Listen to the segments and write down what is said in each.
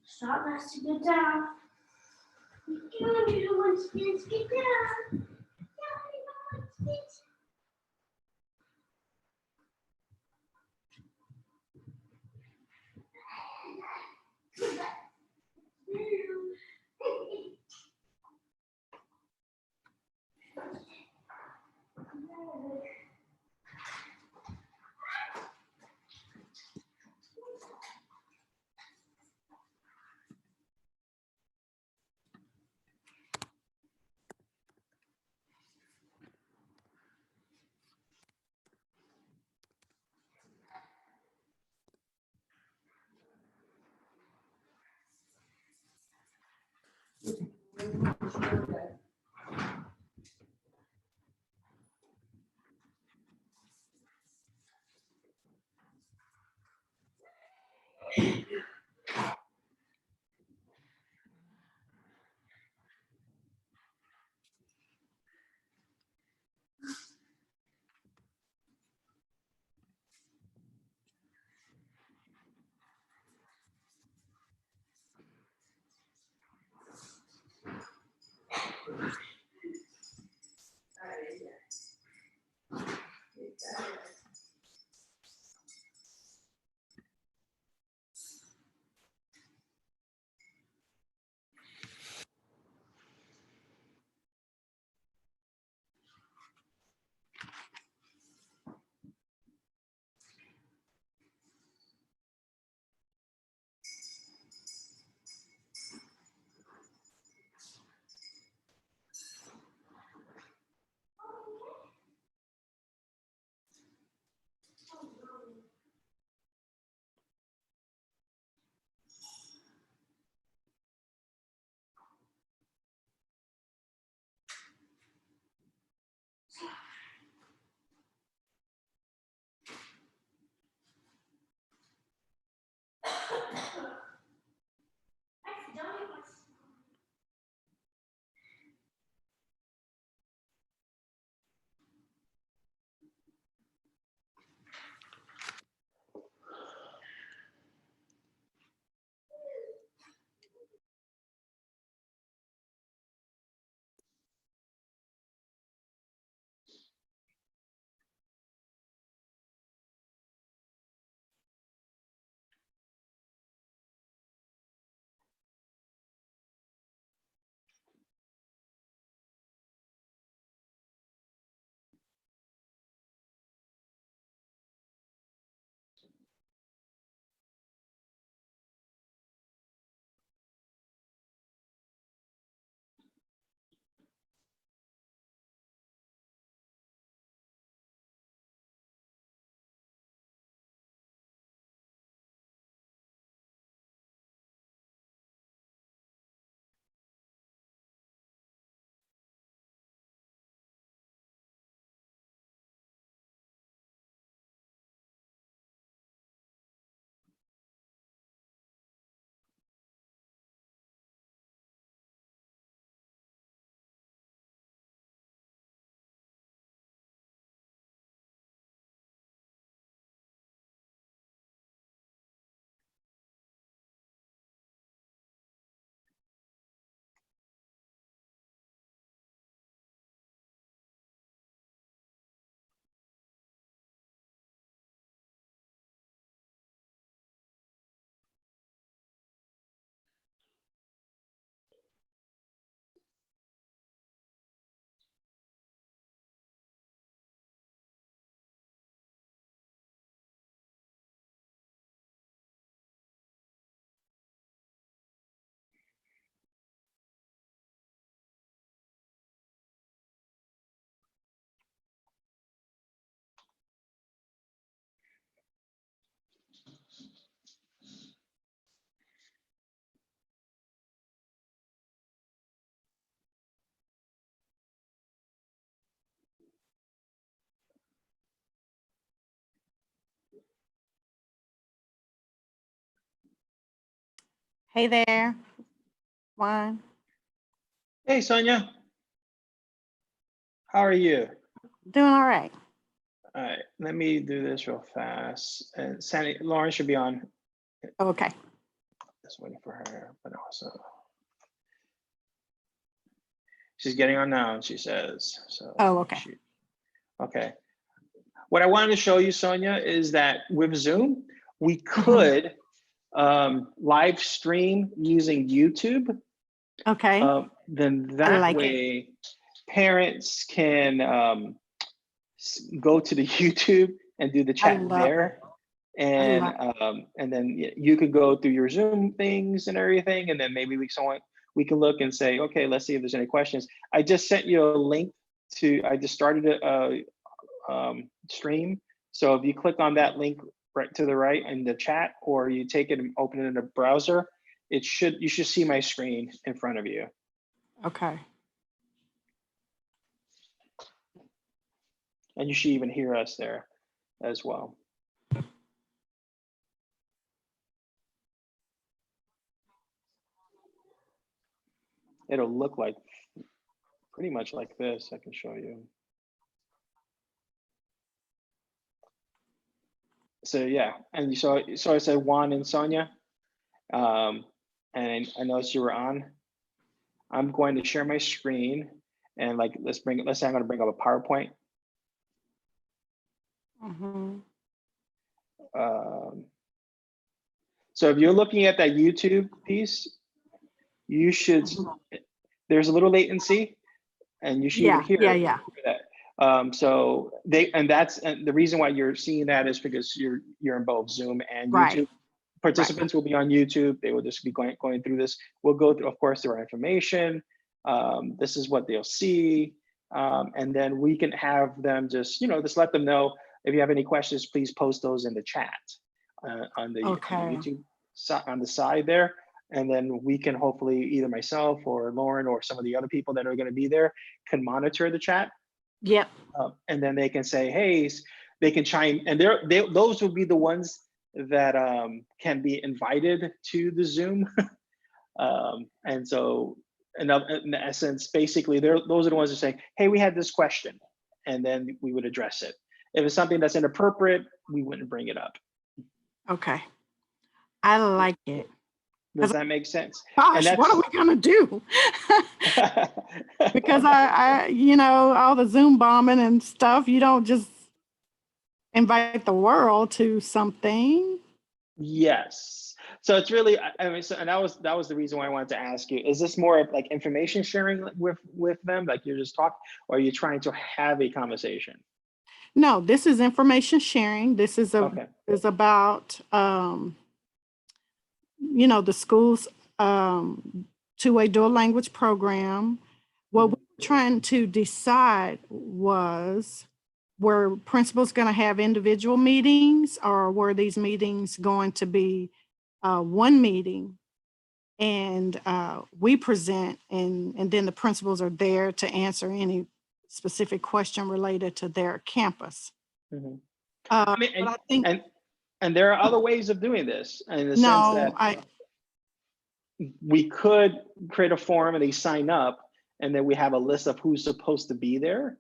Stop us to get down. You want to get down. Hey there, Juan. Hey, Sonia. How are you? Doing all right. All right, let me do this real fast. And Sandy, Lauren should be on. Okay. Just waiting for her, but also she's getting on now, she says. So. Oh, okay. Okay. What I wanted to show you, Sonia, is that with Zoom, we could live stream using YouTube. Okay. Then that like way, parents can go to the YouTube and do the chat there. And then you could go through your Zoom things and everything, and then maybe we can look and say, okay, let's see if there's any questions. I just sent you a link to. I just started a stream. So if you click on that link right to the right in the chat, or you take it and open it in a browser, you should see my screen in front of you. Okay. And you should even hear us there as well. It'll look like pretty much like this. I can show you. So yeah, and so I said Juan and Sonia, and I noticed you were on. I'm going to share my screen, and let's say I'm going to bring up a PowerPoint. So if you're looking at that YouTube piece, you should. There's a little latency, and you should even hear that. So the reason why you're seeing that is because you're in both Zoom and YouTube. Participants will be on YouTube. They will just be going through this. We'll go through, of course, through our information. This is what they'll see, and then we can have them just let them know if you have any questions. Please post those in the chat on the YouTube on the side there. And then we can hopefully either myself or Lauren or some of the other people that are going to be there can monitor the chat. Yep. And then they can say, hey, they can chime, and those will be the ones that can be invited to the Zoom. And so in essence, basically, those are the ones that say, hey, we had this question, and then we would address it. If it's something that's inappropriate, we wouldn't bring it up. Okay. I like it. Does that make sense? Gosh, what are we gonna do? Because I all the Zoom bombing and stuff, you don't just invite the world to something. Yes. So it's really, I mean, and that was the reason why I wanted to ask you, is this more of like information sharing with them? Like you're just talking, or are you trying to have a conversation? No, this is information sharing. This is is about, the school's two-way dual language program. What we're trying to decide was, were principals going to have individual meetings, or were these meetings going to be one meeting and we present and then the principals are there to answer any specific question related to their campus. I mean, and, I think, and there are other ways of doing this in the sense that we could create a form and they sign up, and then we have a list of who's supposed to be there.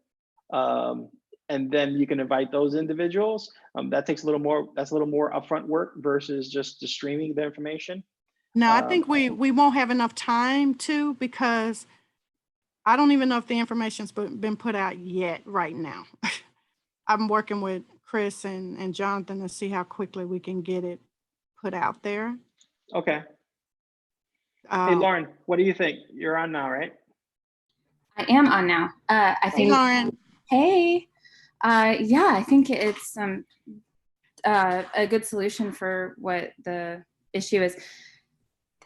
And then you can invite those individuals. That takes a little more, that's a little more upfront work versus just streaming the information. No, I think we won't have enough time to, because I don't even know if the information's been put out yet right now. I'm working with Chris and Jonathan to see how quickly we can get it put out there. Okay. Hey, Lauren, what do you think? You're on now, right? I am on now. I think. Hey, Lauren. Hey. Yeah, I think it's a good solution for what the issue is.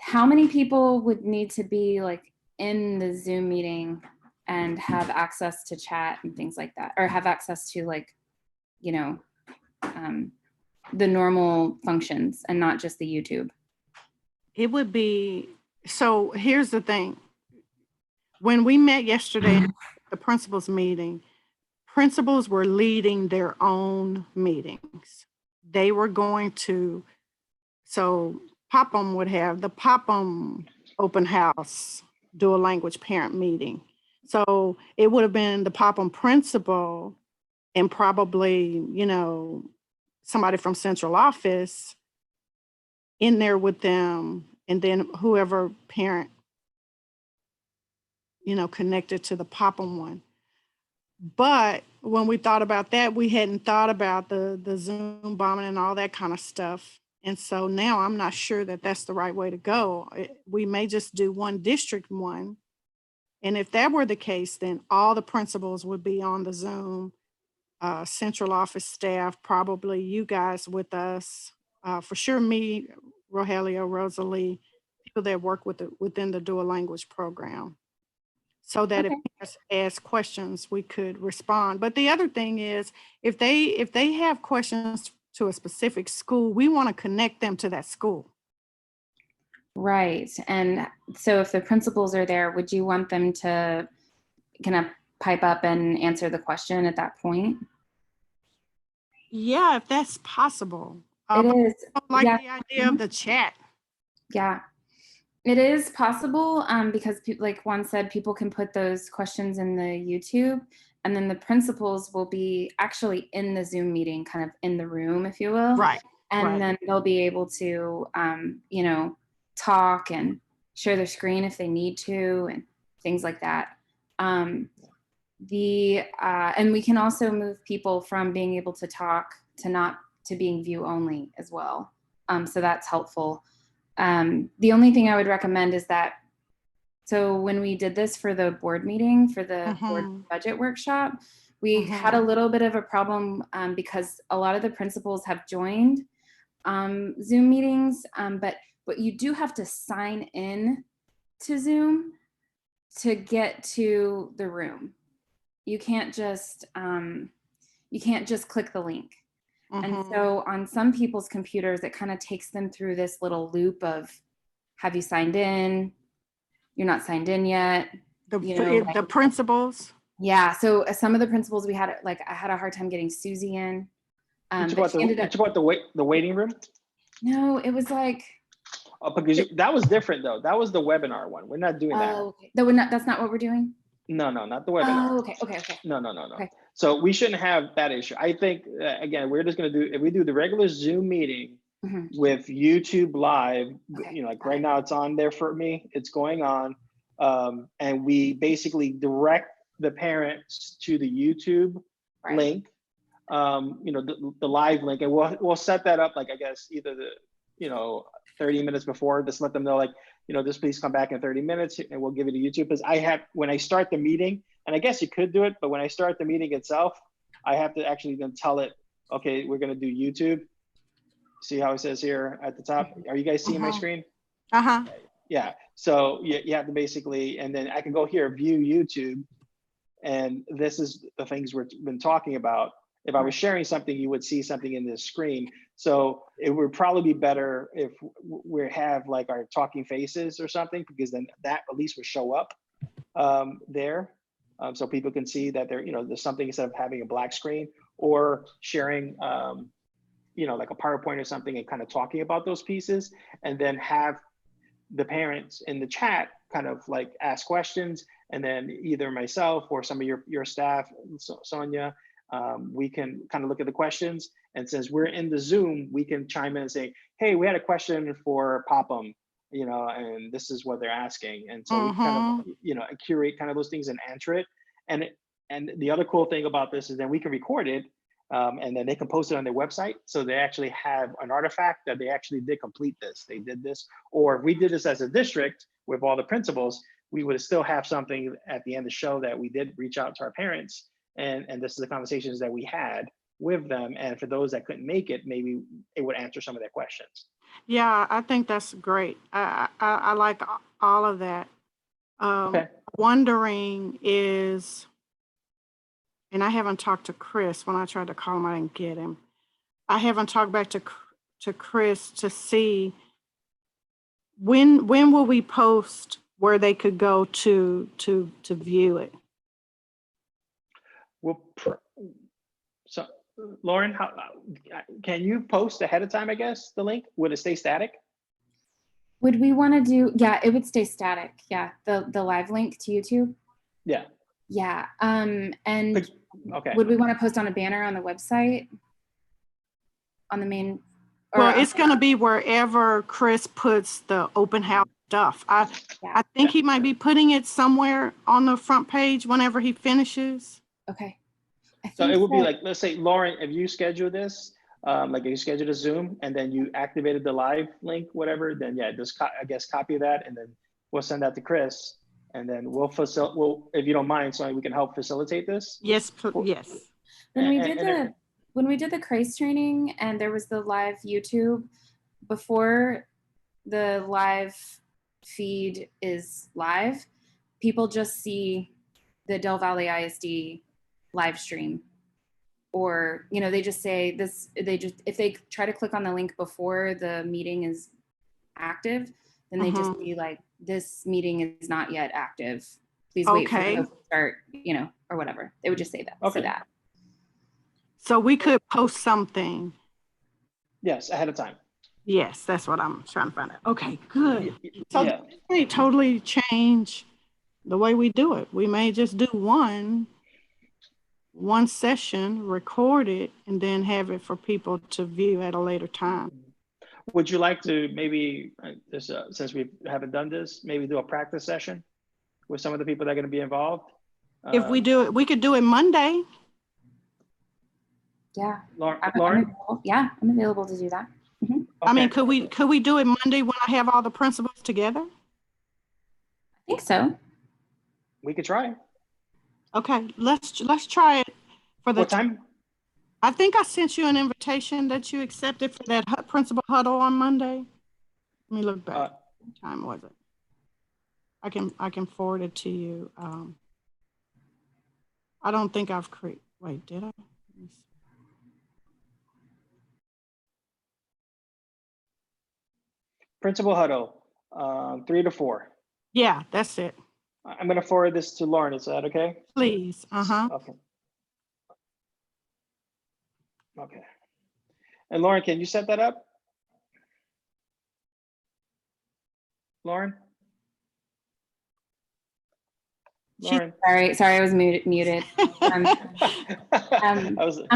How many people would need to be like in the Zoom meeting and have access to chat and things like that, or have access to like, the normal functions and not just the YouTube? It would be, so here's the thing. When we met yesterday at the principals meeting, principals were leading their own meetings. They were going to, so Popham would have, the Popham open house dual language parent meeting. So it would have been the Popham principal and probably, you know, somebody from central office in there with them, and then whoever parent, you know, connected to the Popham one. But when we thought about that, we hadn't thought about the Zoom bombing and all that kind of stuff. And so now I'm not sure that that's the right way to go. We may just do one district one. And if that were the case, then all the principals would be on the Zoom, central office staff, probably you guys with us, for sure me, Rogelio, Rosalie, people that work within the dual language program. So that if Okay. parents ask questions, we could respond. But the other thing is, if they have questions to a specific school, we want to connect them to that school. Right. And so if the principals are there, would you want them to kind of pipe up and answer the question at that point? Yeah, if that's possible. It But is. I like Yeah. the idea of the chat. Yeah. It is possible because like Juan said, people can put those questions in the YouTube, and then the principals will be actually in the Zoom meeting, kind of in the room, if you will. Right. And right. then they'll be able to, you know, talk and share their screen if they need to and things like that. And we can also move people from being able to talk to being view only as well. So that's helpful. The only thing I would recommend is that, so when we did this for the board meeting, for the board budget workshop, we had a little bit of a problem because a lot of the principals have joined Zoom meetings, but you do have to sign in to Zoom to get to the room. You can't just click the link. And so on some people's computers, it kind of takes them through this little loop of, have you signed in? You're not signed in yet. The principals. Yeah. So some of the principals I had a hard time getting Susie in. Which about the waiting room? No, it was like. Because that was different though. That was the webinar one. We're not doing that. Okay. That's not what we're doing? No, not the webinar. Oh, okay. No. Okay. So we shouldn't have that issue. I think, again, we're just going to if we do the regular Zoom meeting with YouTube live, you know, like right now it's on there for me, it's going on. And we basically direct the parents to the YouTube link, you know, the live link. And we'll set that up, like, I guess, either 30 minutes before, just let them know, like, you know, just please come back in 30 minutes and we'll give it to YouTube. Because when I start the meeting, and I guess you could do it, but when I start the meeting itself, I have to actually then tell it, okay, we're going to do YouTube. See how it says here at the top? Are you guys seeing my screen? Yeah. So you have to basically, and then I can go here, view YouTube. And this is the things we've been talking about. If I was sharing something, you would see something in this screen. So it would probably be better if we have like our talking faces or something, because then that at least would show up there. So people can see that there's something, instead of having a black screen or sharing, like a PowerPoint or something and kind of talking about those pieces, and then have the parents in the chat kind of like ask questions. And then either myself or some of your staff, Sonia, we can kind of look at the questions. And since we're in the Zoom, we can chime in and say, hey, we had a question for Popham, and this is what they're asking. And so we kind of, curate kind of those things and answer it. And the other cool thing about this is then we can record it, and then they can post it on their website. So they actually have an artifact that they actually did complete this. They did this. Or if we did this as a district with all the principals, we would still have something at the end of the show that we did reach out to our parents. And this is the conversations that we had with them. And for those that couldn't make it, maybe it would answer some of their questions. Yeah, I think that's great. I like all of that. Okay. Wondering is, and I haven't talked to Chris. When I tried to call him, I didn't get him. I haven't talked back to Chris to see when will we post where they could go to view it. Well, so Lauren, how can you post ahead of time? I guess the link, would it stay static? Would we want to do, yeah, it would stay static. Yeah. The live link to YouTube. Yeah. Yeah. And Okay. would we want to post on a banner on the website? On the main? Well, it's going to be wherever Chris puts the open house stuff. I think he might be putting it somewhere on the front page whenever he finishes. Okay. So it would be like, let's say, Lauren, if you schedule this, like if you scheduled a Zoom and then you activated the live link, whatever, then yeah, just I guess copy that and then we'll send that to Chris and then we'll if you don't mind, so we can help facilitate this. Yes, yes. When we did the CRACE training and there was the live YouTube, before the live feed is live, people just see the Del Valle ISD live stream. Or, they just say this, if they try to click on the link before the meeting is active, then they just be like, this meeting is not yet active. Please wait for it to start, or whatever. They would just say that. Okay. So that. So we could post something. Yes, ahead of time. Yes, that's what I'm trying to find out. Okay, good. So Yeah. we may totally change the way we do it. We may just do one session, record it, and then have it for people to view at a later time. Would you like to maybe, since we haven't done this, maybe do a practice session with some of the people that are going to be involved? If we do it, we could do it Monday. Yeah. Lauren? I'm available to do that. Mm-hmm. Okay. I mean, could we do it Monday when I have all the principals together? I think so. We could try. Okay, let's try it for the What time? I think I sent you an invitation that you accepted for that principal huddle on Monday. Let me look back. What time was it? I can forward it to you. I don't think I've created. Wait, did I? Let me see. Principal huddle, 3 to 4. Yeah, that's it. I'm going to forward this to Lauren. Is that okay? Please. Okay. Okay. And Lauren, can you set that up? Lauren? Lauren? Sorry, I was muted. I'm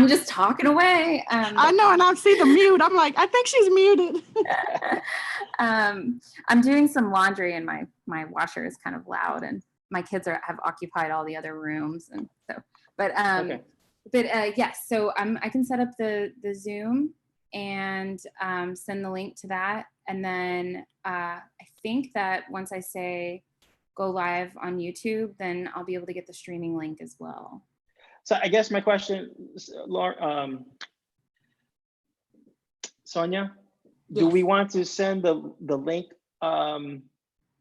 just talking away. I know, and I see the mute. I'm like, I think she's muted. I'm doing some laundry, and my washer is kind of loud, and my kids have occupied all the other rooms, and so. Yes. So I can set up the Zoom and send the link to that, and then I think that once I say go live on YouTube, then I'll be able to get the streaming link as well. So I guess my question, Sonia, do we want to send the link, the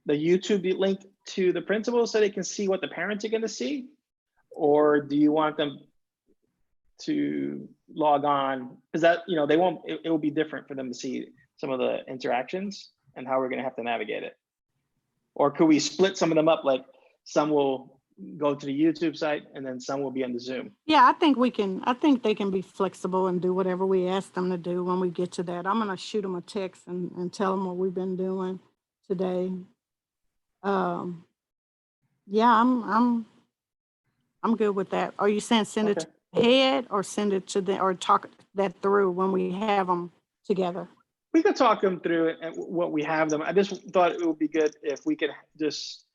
YouTube link to the principals so they can see what the parents are going to see? Or do you want them to log on? Because that, they won't, it will be different for them to see some of the interactions and how we're going to have to navigate it. Or could we split some of them up, like some will go to the YouTube site and then some will be on the Zoom? Yeah, I think they can be flexible and do whatever we ask them to do when we get to that. I'm going to shoot them a text and tell them what we've been doing today. Yeah, I'm good with that. Are you saying send it to the head or send it to or talk that through when we have them together? We could talk them through it and what we have them. I just thought it would be good if we could just,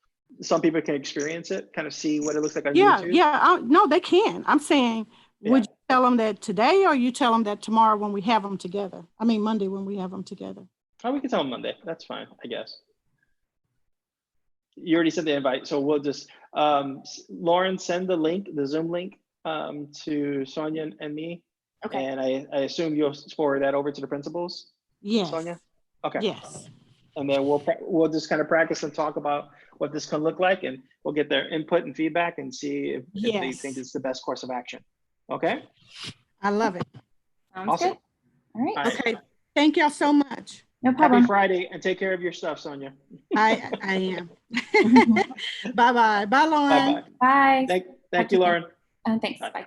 some people can experience it, kind of see what it looks like on YouTube. Yeah, no, they can. I'm saying, would you tell them that today or you tell them that tomorrow when we have them together? I mean, Monday when we have them together. Oh, we can tell them Monday. That's fine, I guess. You already sent the invite, so we'll just, Lauren, send the link, the Zoom link to Sonia and me. Okay. And I assume you'll forward that over to the principals? Yes. Sonia? Okay. Yes. And then we'll just kind of practice and talk about what this can look like, and we'll get their input and feedback and see if they think it's the best course of action. Okay? I love it. Sounds awesome. Good. All right. Okay. Thank y'all so much. No problem. Happy Friday, and take care of your stuff, Sonia. I am. Bye-bye. Bye, Lauren. Bye-bye. Bye. Thank you, Lauren. Thanks. Bye. Bye.